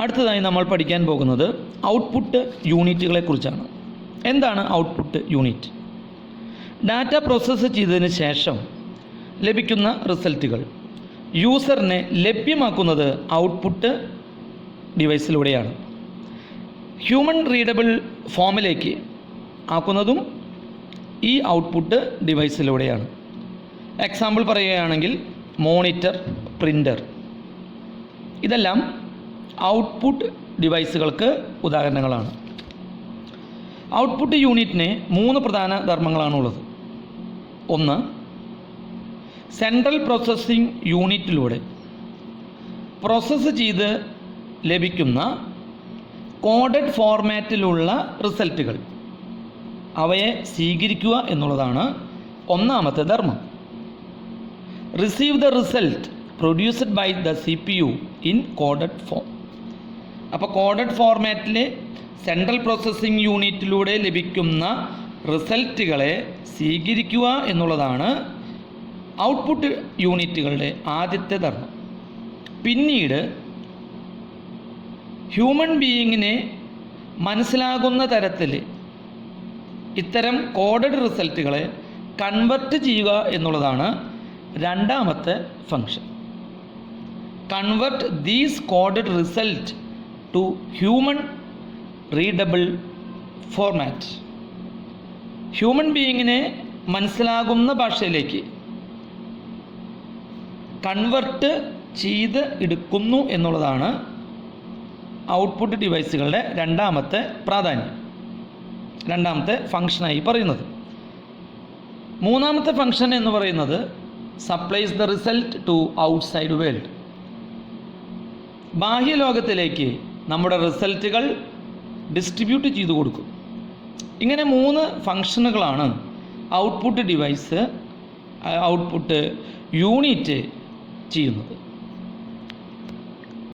അടുത്തതായി നമ്മൾ പഠിക്കാൻ പോകുന്നത് ഔട്ട്പുട്ട് യൂണിറ്റുകളെക്കുറിച്ചാണ്. എന്താണ് ഔട്ട്പുട്ട് യൂണിറ്റ്? ഡാറ്റ പ്രോസസ്സ് ചെയ്തതിന് ശേഷം ലഭിക്കുന്ന റിസൾട്ടുകൾ യൂസറിനെ ലഭ്യമാക്കുന്നത് ഔട്ട്പുട്ട് ഡിവൈസിലൂടെയാണ്. ഹ്യൂമൻ റീഡബിൾ ഫോമിലേക്ക് ആക്കുന്നതും ഈ ഔട്ട്പുട്ട് ഡിവൈസിലൂടെയാണ്. എക്സാമ്പിൾ പറയുകയാണെങ്കിൽ മോണിറ്റർ, പ്രിൻ്റർ, ഇതെല്ലാം ഔട്ട്പുട്ട് ഡിവൈസുകൾക്ക് ഉദാഹരണങ്ങളാണ്. ഔട്ട്പുട്ട് യൂണിറ്റിന് 3 പ്രധാന ധർമ്മങ്ങളാണുള്ളത്. ഒന്ന്, സെൻട്രൽ പ്രോസസ്സിംഗ് യൂണിറ്റിലൂടെ പ്രോസസ്സ് ചെയ്ത് ലഭിക്കുന്ന കോഡഡ് ഫോർമാറ്റിലുള്ള റിസൾട്ടുകൾ അവയെ സ്വീകരിക്കുക എന്നുള്ളതാണ് ഒന്നാമത്തെ ധർമ്മം. Receive the result produced by the CPU in coded form. അപ്പോൾ കോഡഡ് ഫോർമാറ്റിൽ സെൻട്രൽ പ്രോസസ്സിംഗ് യൂണിറ്റിലൂടെ ലഭിക്കുന്ന റിസൾട്ടുകളെ സ്വീകരിക്കുക എന്നുള്ളതാണ് ഔട്ട്പുട്ട് യൂണിറ്റുകളുടെ ആദ്യത്തെ ധർമ്മം. പിന്നീട് ഹ്യൂമൻ ബീയിങ്ങിനെ മനസ്സിലാകുന്ന തരത്തിൽ ഇത്തരം കോഡഡ് റിസൾട്ടുകളെ കൺവെർട്ട് ചെയ്യുക എന്നുള്ളതാണ് രണ്ടാമത്തെ function. Convert these coded result to human readable format. Human ബീയിങ്ങിനെ മനസ്സിലാകുന്ന ഭാഷയിലേക്ക് കൺവെർട്ട് ചെയ്ത് എടുക്കുന്നു എന്നുള്ളതാണ് ഔട്ട്പുട്ട് ഡിവൈസുകളുടെ രണ്ടാമത്തെ പ്രാധാന്യം, രണ്ടാമത്തെ ഫംഗ്ഷനായി പറയുന്നത്. മൂന്നാമത്തെ ഫംഗ്ഷൻ എന്ന് പറയുന്നത് supplies the result to outside world. ബാഹ്യലോകത്തിലേക്ക് നമ്മുടെ റിസൾട്ടുകൾ ഡിസ്ട്രിബ്യൂട്ട് ചെയ്തു കൊടുക്കും. ഇങ്ങനെ 3 ഫംഗ്ഷനുകളാണ് ഔട്ട്പുട്ട് ഡിവൈസ്, ഔട്ട്പുട്ട് യൂണിറ്റ് ചെയ്യുന്നത്.